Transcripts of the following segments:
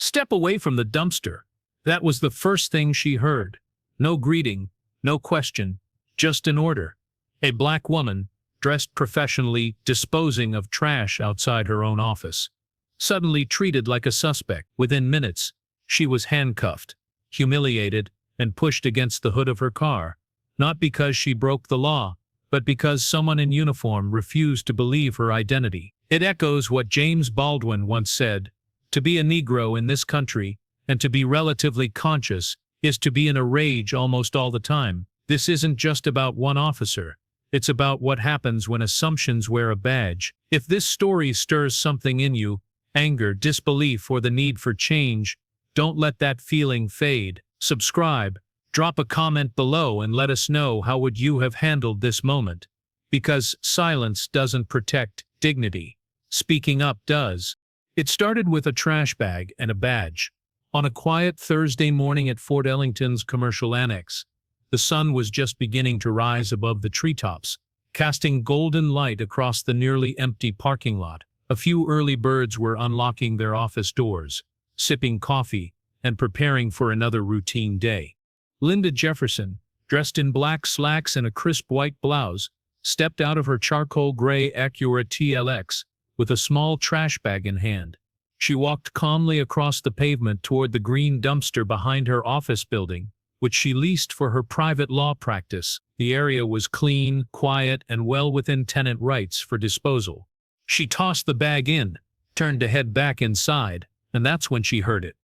Step away from the dumpster. That was the first thing she heard. No greeting, no question, just an order. A black woman, dressed professionally, disposing of trash outside her own office. Suddenly treated like a suspect. Within minutes, she was handcuffed, humiliated, and pushed against the hood of her car. Not because she broke the law, but because someone in uniform refused to believe her identity. It echoes what James Baldwin once said: to be a Negro in this country, and to be relatively conscious, is to be in a rage almost all the time. This isn't just about one officer. It's about what happens when assumptions wear a badge. If this story stirs something in you, anger, disbelief, or the need for change, don't let that feeling fade. Subscribe, drop a comment below, and let us know how would you have handled this moment. Because silence doesn't protect dignity. Speaking up does. It started with a trash bag and a badge. On a quiet Thursday morning at Fort Ellington's commercial annex, the sun was just beginning to rise above the treetops, casting golden light across the nearly empty parking lot. A few early birds were unlocking their office doors, sipping coffee, and preparing for another routine day. Linda Jefferson, dressed in black slacks and a crisp white blouse, stepped out of her charcoal gray Acura TLX with a small trash bag in hand. She walked calmly across the pavement toward the green dumpster behind her office building, which she leased for her private law practice. The area was clean, quiet, and well within tenant rights for disposal. She tossed the bag in, turned to head back inside, and that's when she heard it.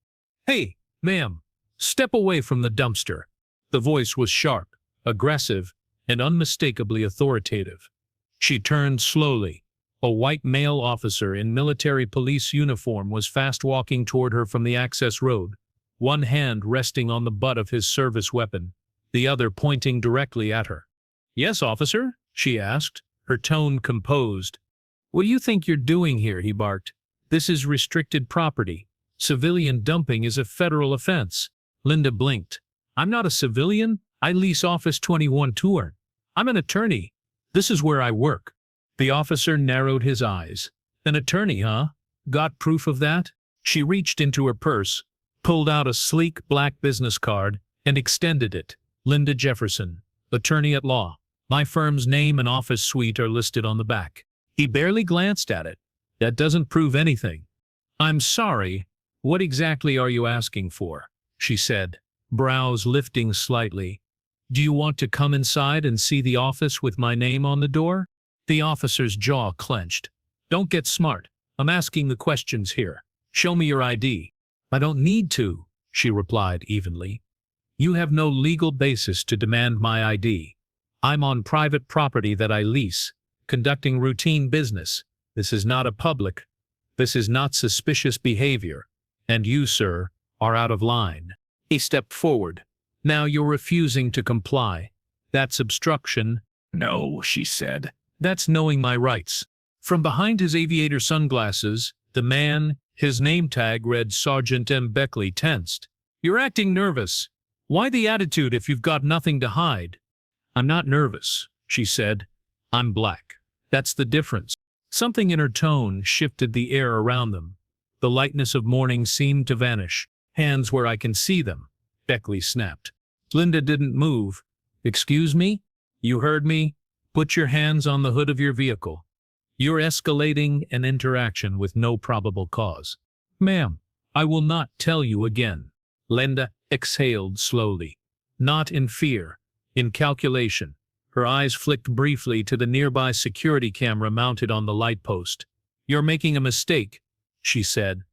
"Hey, ma'am, step away from the dumpster." The voice was sharp, aggressive, and unmistakably authoritative. She turned slowly. A white male officer in military police uniform was fast walking toward her from the access road, one hand resting on the butt of his service weapon, the other pointing directly at her. "Yes, officer?" she asked, her tone composed. "What do you think you're doing here?" he barked. "This is restricted property. Civilian dumping is a federal offense." Linda blinked. "I'm not a civilian. I lease Office 21 tour. I'm an attorney. This is where I work." The officer narrowed his eyes. "An attorney, huh? Got proof of that?" She reached into her purse, pulled out a sleek black business card, and extended it. "Linda Jefferson, attorney at law. My firm's name and office suite are listed on the back." He barely glanced at it. "That doesn't prove anything." "I'm sorry. What exactly are you asking for?" she said, brows lifting slightly. "Do you want to come inside and see the office with my name on the door?" The officer's jaw clenched. "Don't get smart. I'm asking the questions here. Show me your ID." "I don't need to," she replied evenly. "You have no legal basis to demand my ID. I'm on private property that I lease, conducting routine business. This is not a public. This is not suspicious behavior. And you, sir, are out of line." He stepped forward. "Now you're refusing to comply. That's obstruction." "No," she said. "That's knowing my rights." From behind his aviator sunglasses, the man, his name tag read Sergeant M. Beckley, tensed. "You're acting nervous. Why the attitude if you've got nothing to hide?" "I'm not nervous," she said. "I'm black. That's the difference." Something in her tone shifted the air around them. The lightness of morning seemed to vanish. "Hands where I can see them," Beckley snapped. Linda didn't move. "Excuse me? You heard me? Put your hands on the hood of your vehicle. You're escalating an interaction with no probable cause." "Ma'am, I will not tell you again." Linda exhaled slowly. Not in fear, in calculation. Her eyes flicked briefly to the nearby security camera mounted on the light post. "You're making a mistake," she said.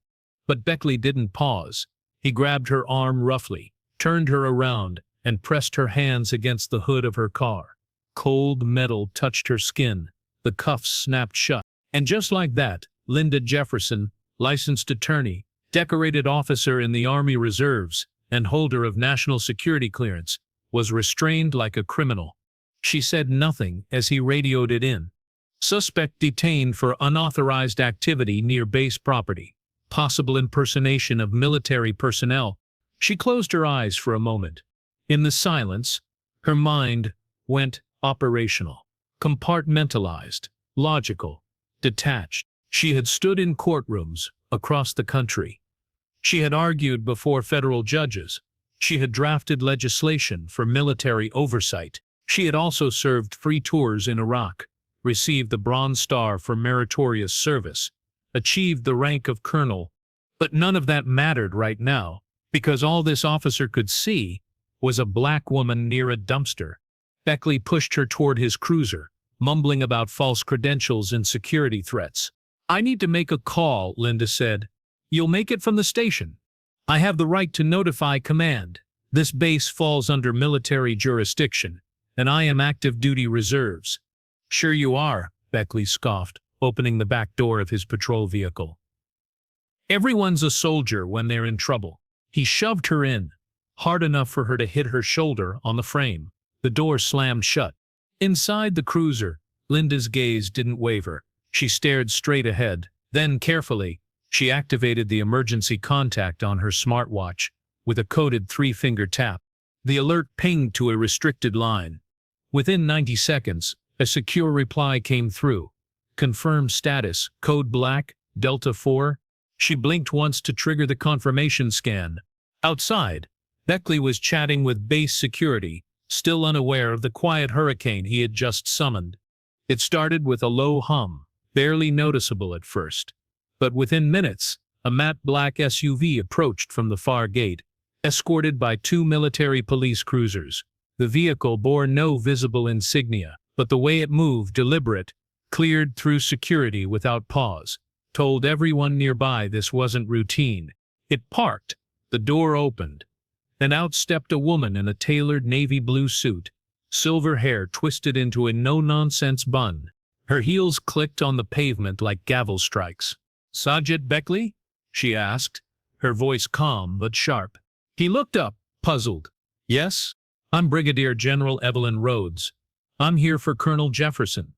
But Beckley didn't pause. He grabbed her arm roughly, turned her around, and pressed her hands against the hood of her car. Cold metal touched her skin. The cuffs snapped shut. And just like that, Linda Jefferson, licensed attorney, decorated officer in the Army Reserves, and holder of national security clearance, was restrained like a criminal. She said nothing as he radioed it in. "Suspect detained for unauthorized activity near base property. Possible impersonation of military personnel." She closed her eyes for a moment. In the silence, her mind went operational, compartmentalized, logical, detached. She had stood in courtrooms across the country, She had argued before federal judges. She had drafted legislation for military oversight. She had also served free tours in Iraq, received the Bronze Star for meritorious service, achieved the rank of colonel. But none of that mattered right now, because all this officer could see was a black woman near a dumpster. Beckley pushed her toward his cruiser, mumbling about false credentials and security threats. "I need to make a call," Linda said. "You'll make it from the station. I have the right to notify command. This base falls under military jurisdiction, and I am active duty reserves." "Sure you are," Beckley scoffed, opening the back door of his patrol vehicle. "Everyone's a soldier when they're in trouble." He shoved her in, hard enough for her to hit her shoulder on the frame. The door slammed shut. Inside the cruiser, Linda's gaze didn't waver. She stared straight ahead. Then, carefully, she activated the emergency contact on her smartwatch with a coded 3-finger tap. The alert pinged to a restricted line. Within 90 seconds, a secure reply came through. "Confirm status, code black, Delta 4. She blinked once to trigger the confirmation scan. Outside, Beckley was chatting with base security, still unaware of the quiet hurricane he had just summoned. It started with a low hum, barely noticeable at first. But within minutes, a matte black SUV approached from the far gate, escorted by 2 military police cruisers. The vehicle bore no visible insignia, but the way it moved, deliberate, cleared through security without pause, told everyone nearby this wasn't routine. It parked, the door opened, and out stepped a woman in a tailored navy blue suit, silver hair twisted into a no-nonsense bun. Her heels clicked on the pavement like gavel strikes. "Sergeant Beckley?" she asked, her voice calm but sharp. He looked up, puzzled. "Yes? I'm Brigadier General Evelyn Rhodes. I'm here for Colonel Jefferson."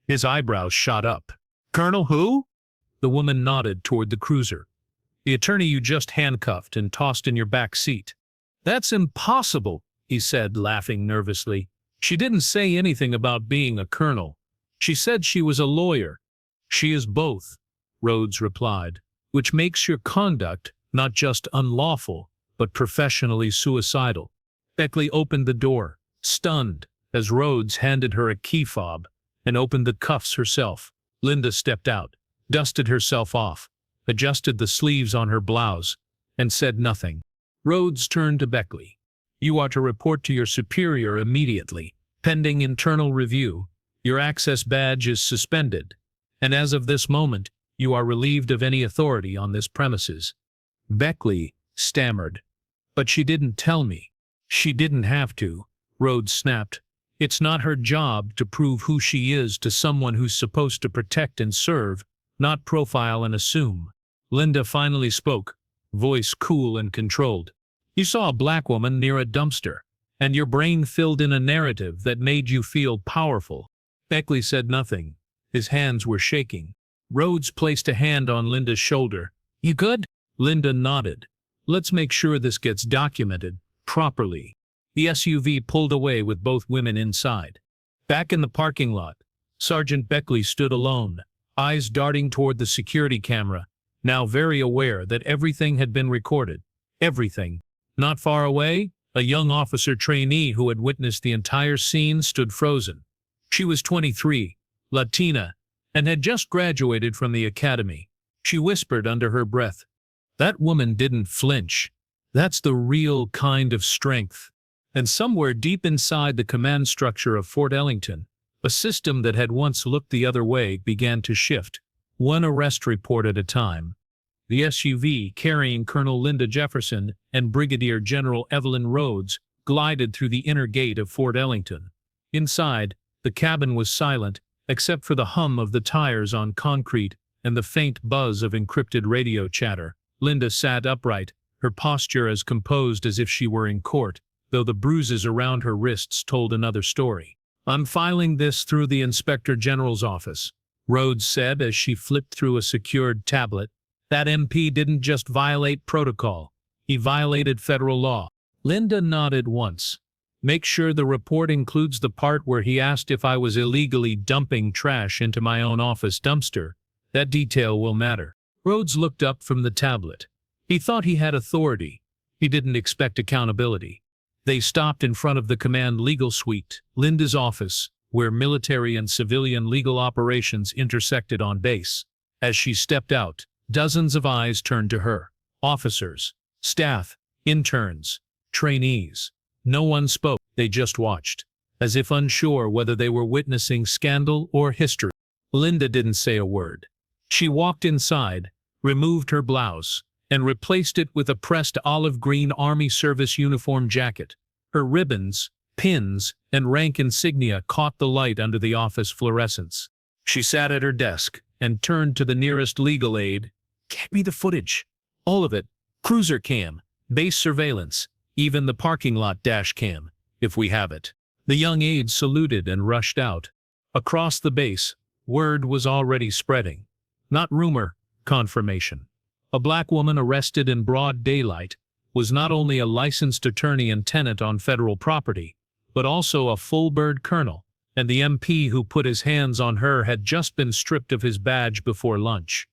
His eyebrows shot up. "Colonel who?" The woman nodded toward the cruiser. "The attorney you just handcuffed and tossed in your back seat." "That's impossible," he said, laughing nervously. "She didn't say anything about being a colonel. She said she was a lawyer." "She is both," Rhodes replied, "which makes your conduct not just unlawful, but professionally suicidal." Beckley opened the door, stunned, as Rhodes handed her a key fob and opened the cuffs herself. Linda stepped out, dusted herself off, adjusted the sleeves on her blouse, and said nothing. Rhodes turned to Beckley. "You are to report to your superior immediately. Pending internal review, your access badge is suspended, and as of this moment, you are relieved of any authority on this premises." Beckley stammered. "But she didn't tell me." "She didn't have to," Rhodes snapped. "It's not her job to prove who she is to someone who's supposed to protect and serve, not profile and assume." Linda finally spoke, voice cool and controlled. "You saw a black woman near a dumpster, and your brain filled in a narrative that made you feel powerful." Beckley said nothing. His hands were shaking. Rhodes placed a hand on Linda's shoulder. "You good?" Linda nodded. "Let's make sure this gets documented properly." The SUV pulled away with both women inside. Back in the parking lot, Sergeant Beckley stood alone, eyes darting toward the security camera, now very aware that everything had been recorded. Everything. Not far away, a young officer trainee who had witnessed the entire scene stood frozen. She was 23, Latina, and had just graduated from the academy. She whispered under her breath, "That woman didn't flinch. That's the real kind of strength." And somewhere deep inside the command structure of Fort Ellington, a system that had once looked the other way began to shift, one arrest report at a time. The SUV carrying Colonel Linda Jefferson and Brigadier General Evelyn Rhodes glided through the inner gate of Fort Ellington. Inside, the cabin was silent, except for the hum of the tires on concrete and the faint buzz of encrypted radio chatter. Linda sat upright, her posture as composed as if she were in court, though the bruises around her wrists told another story. "I'm filing this through the Inspector General's office," Rhodes said as she flipped through a secured tablet. "That MP didn't just violate protocol. He violated federal law." Linda nodded once. "Make sure the report includes the part where he asked if I was illegally dumping trash into my own office dumpster. That detail will matter." Rhodes looked up from the tablet. He thought he had authority. He didn't expect accountability. They stopped in front of the command legal suite, Linda's office, where military and civilian legal operations intersected on base. As she stepped out, dozens of eyes turned to her. Officers, staff, interns, trainees. No one spoke, they just watched, as if unsure whether they were witnessing scandal or history. Linda didn't say a word. She walked inside, removed her blouse, and replaced it with a pressed olive green Army service uniform jacket. Her ribbons, pins, and rank insignia caught the light under the office fluorescence. She sat at her desk and turned to the nearest legal aide. "Get me the footage. All of it. Cruiser cam, base surveillance, even the parking lot dash cam, if we have it." The young aide saluted and rushed out. Across the base, word was already spreading. Not rumor, confirmation. A black woman arrested in broad daylight was not only a licensed attorney and tenant on federal property, but also a full-bird colonel, and the MP who put his hands on her had just been stripped of his badge before lunch.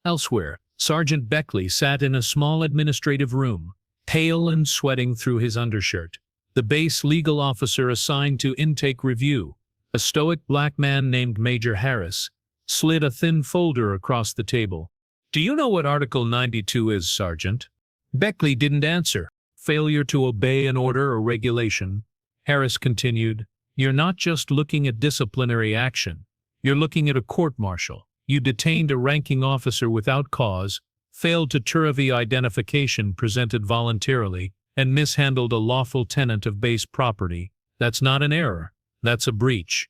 Elsewhere, Sergeant Beckley sat in a small administrative room, pale and sweating through his undershirt. The base legal officer assigned to intake review, a stoic black man named Major Harris, slid a thin folder across the table. "Do you know what Article 92 is, Sergeant?" Beckley didn't answer. Failure to obey an order or regulation. Harris continued, "You're not just looking at disciplinary action. You're looking at a court-martial. You detained a ranking officer without cause, failed to Turavi identification presented voluntarily, and mishandled a lawful tenant of base property. That's not an error. That's a breach."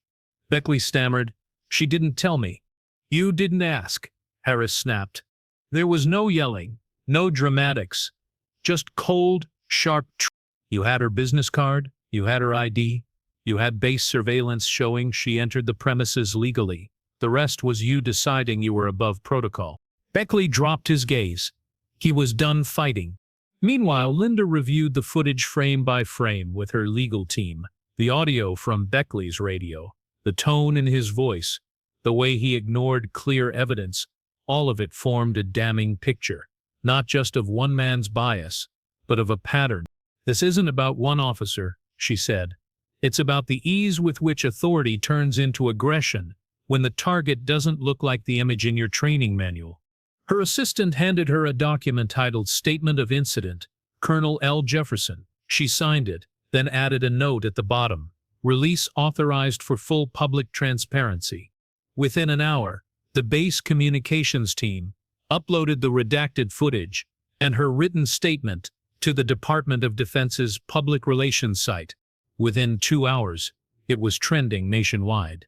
Beckley stammered, "She didn't tell me." "You didn't ask," Harris snapped. There was no yelling, no dramatics, just cold, sharp truth. You had her business card, you had her ID, you had base surveillance showing she entered the premises legally. The rest was you deciding you were above protocol. Beckley dropped his gaze. He was done fighting. Meanwhile, Linda reviewed the footage frame by frame with her legal team. The audio from Beckley's radio, the tone in his voice, the way he ignored clear evidence, all of it formed a damning picture, not just of one man's bias, but of a pattern. "This isn't about one officer," she said. "It's about the ease with which authority turns into aggression when the target doesn't look like the image in your training manual." Her assistant handed her a document titled Statement of Incident, Colonel L. Jefferson. She signed it, then added a note at the bottom, "Release authorized for full public transparency." Within an hour, the base communications team uploaded the redacted footage and her written statement to the Department of Defense's public relations site. Within 2 hours, it was trending nationwide.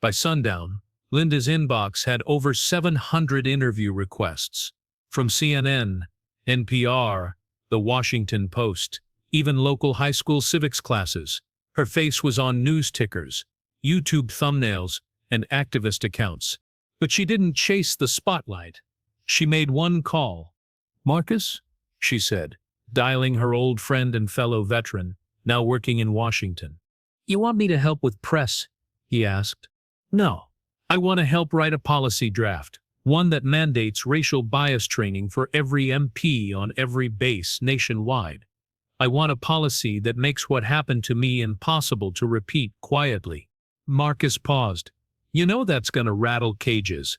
By sundown, Linda's inbox had over 700 interview requests. From CNN, NPR, The Washington Post, even local high school civics classes. Her face was on news tickers, YouTube thumbnails, and activist accounts. But she didn't chase the spotlight. She made one call. "Marcus?" she said, dialing her old friend and fellow veteran, now working in Washington. "You want me to help with press?" he asked. "No. I want to help write a policy draft, one that mandates racial bias training for every MP on every base nationwide. I want a policy that makes what happened to me impossible to repeat quietly." Marcus paused. "You know that's going to rattle cages.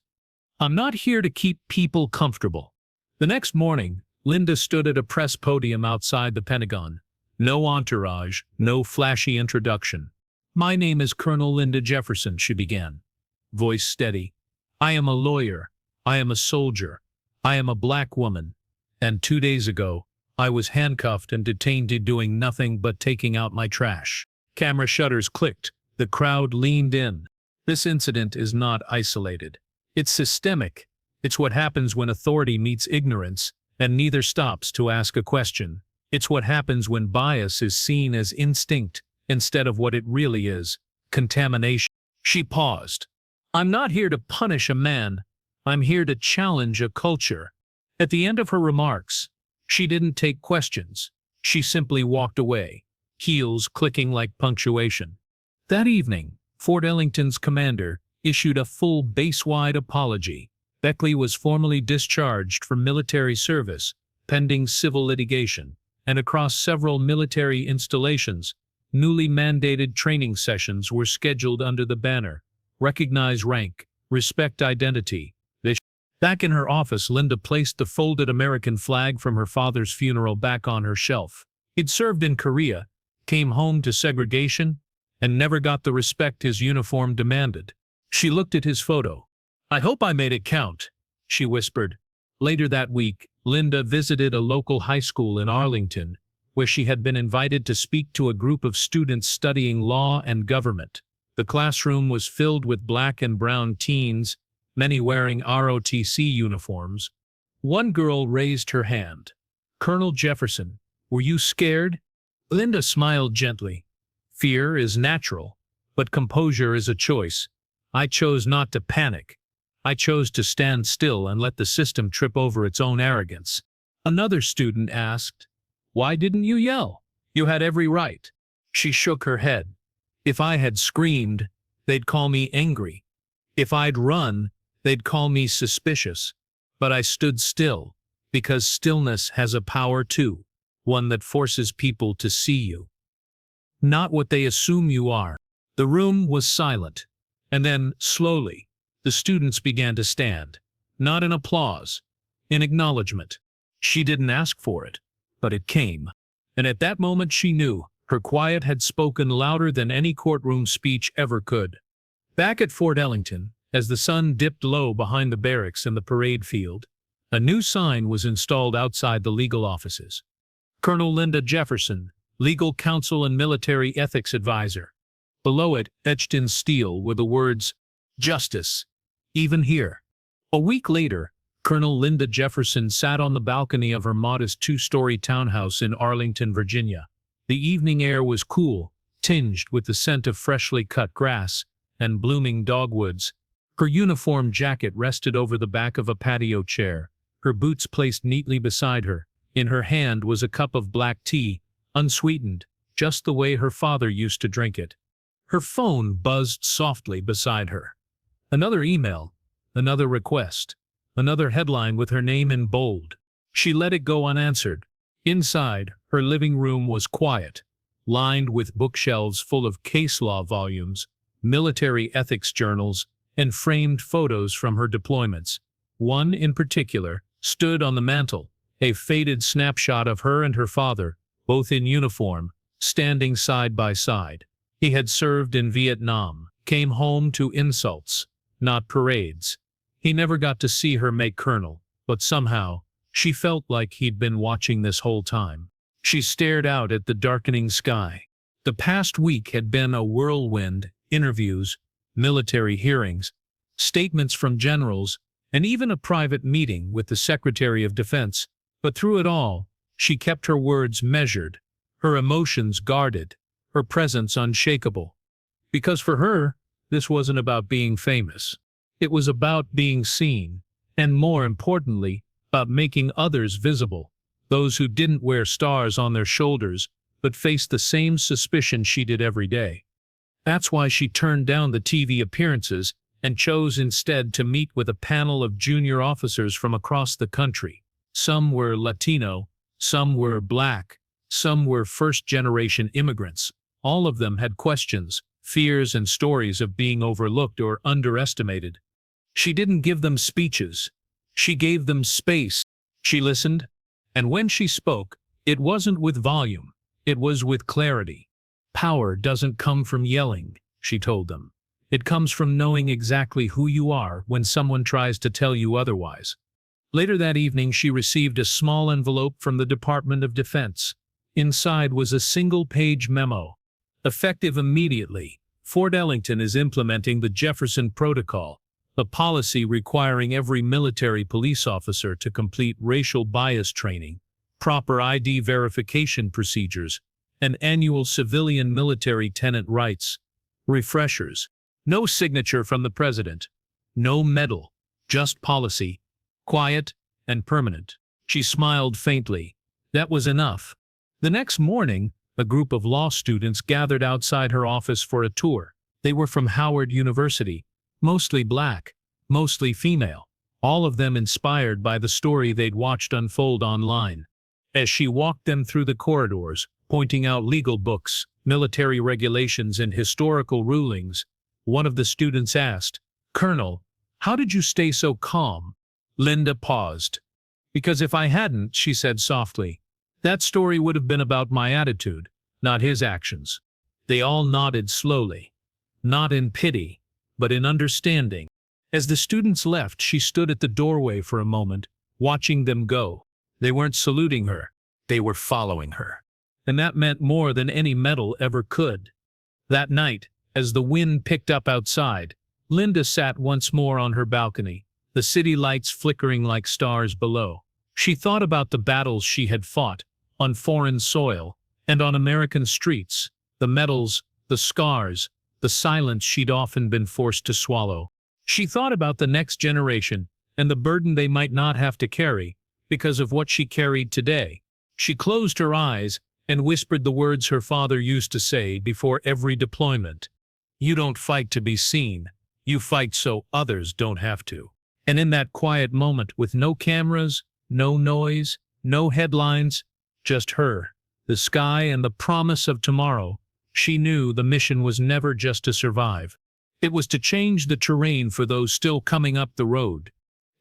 I'm not here to keep people comfortable." The next morning, Linda stood at a press podium outside the Pentagon. No entourage, no flashy introduction. "My name is Colonel Linda Jefferson," she began, voice steady. "I am a lawyer. I am a soldier. I am a black woman. And 2 days ago, I was handcuffed and detained doing nothing but taking out my trash." Camera shutters clicked. The crowd leaned in. This incident is not isolated. It's systemic. It's what happens when authority meets ignorance, and neither stops to ask a question. It's what happens when bias is seen as instinct instead of what it really is, contamination. She paused. "I'm not here to punish a man. I'm here to challenge a culture." At the end of her remarks, she didn't take questions. She simply walked away, heels clicking like punctuation. That evening, Fort Ellington's commander issued a full base-wide apology. Beckley was formally discharged from military service, pending civil litigation, and across several military installations, newly mandated training sessions were scheduled under the banner, "Recognize rank, respect identity." Back in her office, Linda placed the folded American flag from her father's funeral back on her shelf. He'd served in Korea, came home to segregation, and never got the respect his uniform demanded. She looked at his photo. "I hope I made it count," she whispered. Later that week, Linda visited a local high school in Arlington, where she had been invited to speak to a group of students studying law and government. The classroom was filled with black and brown teens, many wearing ROTC uniforms. One girl raised her hand. "Colonel Jefferson, were you scared?" Linda smiled gently. "Fear is natural, but composure is a choice. I chose not to panic. I chose to stand still and let the system trip over its own arrogance." Another student asked, "Why didn't you yell? You had every right." She shook her head. "If I had screamed, they'd call me angry. If I'd run, they'd call me suspicious. But I stood still, because stillness has a power too, one that forces people to see you, not what they assume you are." The room was silent, and then, slowly, the students began to stand, not in applause, in acknowledgement. She didn't ask for it, but it came. And at that moment she knew her quiet had spoken louder than any courtroom speech ever could. Back at Fort Ellington, as the sun dipped low behind the barracks and the parade field, a new sign was installed outside the legal offices. "Colonel Linda Jefferson, Legal Counsel and Military Ethics Advisor." Below it, etched in steel, were the words, "Justice, even here." A week later, Colonel Linda Jefferson sat on the balcony of her modest two-story townhouse in Arlington, Virginia. The evening air was cool, tinged with the scent of freshly cut grass and blooming dogwoods. Her uniform jacket rested over the back of a patio chair, her boots placed neatly beside her. In her hand was a cup of black tea, unsweetened, just the way her father used to drink it. Her phone buzzed softly beside her. Another email, another request, another headline with her name in bold. She let it go unanswered. Inside, her living room was quiet, lined with bookshelves full of case law volumes, military ethics journals, and framed photos from her deployments. One, in particular, stood on the mantel, a faded snapshot of her and her father, both in uniform, standing side by side. He had served in Vietnam, came home to insults, not parades. He never got to see her make colonel, but somehow, she felt like he'd been watching this whole time. She stared out at the darkening sky. The past week had been a whirlwind: interviews, military hearings, statements from generals, and even a private meeting with the Secretary of Defense. But through it all, she kept her words measured, her emotions guarded, her presence unshakable. Because for her, this wasn't about being famous. It was about being seen, and more importantly, about making others visible, those who didn't wear stars on their shoulders, but faced the same suspicion she did every day. That's why she turned down the TV appearances and chose instead to meet with a panel of junior officers from across the country. Some were Latino, some were Black, some were first-generation immigrants. All of them had questions, fears, and stories of being overlooked or underestimated. She didn't give them speeches. She gave them space. She listened, and when she spoke, it wasn't with volume, it was with clarity. "Power doesn't come from yelling," she told them. "It comes from knowing exactly who you are when someone tries to tell you otherwise." Later that evening, she received a small envelope from the Department of Defense. Inside was a single-page memo. Effective immediately, Fort Ellington is implementing the Jefferson Protocol, a policy requiring every military police officer to complete racial bias training, proper ID verification procedures, and annual civilian military tenant rights refreshers. No signature from the president, no medal, just policy, quiet and permanent. She smiled faintly. That was enough. The next morning, a group of law students gathered outside her office for a tour. They were from Howard University, mostly Black, mostly female, all of them inspired by the story they'd watched unfold online. As she walked them through the corridors, pointing out legal books, military regulations, and historical rulings, one of the students asked, "Colonel, how did you stay so calm?" Linda paused. "Because if I hadn't," she said softly, "that story would have been about my attitude, not his actions." They all nodded slowly, not in pity, but in understanding. As the students left, she stood at the doorway for a moment, watching them go. They weren't saluting her, they were following her. And that meant more than any medal ever could. That night, as the wind picked up outside, Linda sat once more on her balcony, the city lights flickering like stars below. She thought about the battles she had fought, on foreign soil, and on American streets, the medals, the scars, the silence she'd often been forced to swallow. She thought about the next generation, and the burden they might not have to carry, because of what she carried today. She closed her eyes, and whispered the words her father used to say before every deployment. "You don't fight to be seen, you fight so others don't have to." And in that quiet moment, with no cameras, no noise, no headlines, just her, the sky, and the promise of tomorrow, she knew the mission was never just to survive. It was to change the terrain for those still coming up the road.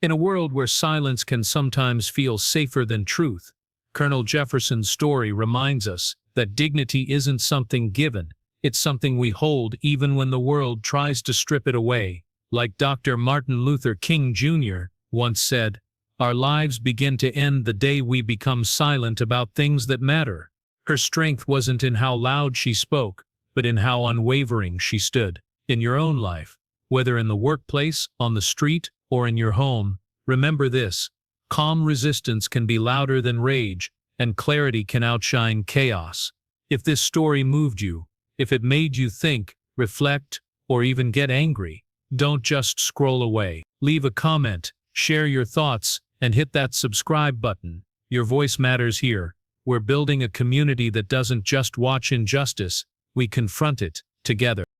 In a world where silence can sometimes feel safer than truth, Colonel Jefferson's story reminds us that dignity isn't something given, it's something we hold even when the world tries to strip it away. Like Dr. Martin Luther King Jr. once said, "Our lives begin to end the day we become silent about things that matter." Her strength wasn't in how loud she spoke, but in how unwavering she stood. In your own life, whether in the workplace, on the street, or in your home, remember this: calm resistance can be louder than rage, and clarity can outshine chaos. If this story moved you, if it made you think, reflect, or even get angry, don't just scroll away. Leave a comment, share your thoughts, and hit that subscribe button. Your voice matters here. We're building a community that doesn't just watch injustice, we confront it together.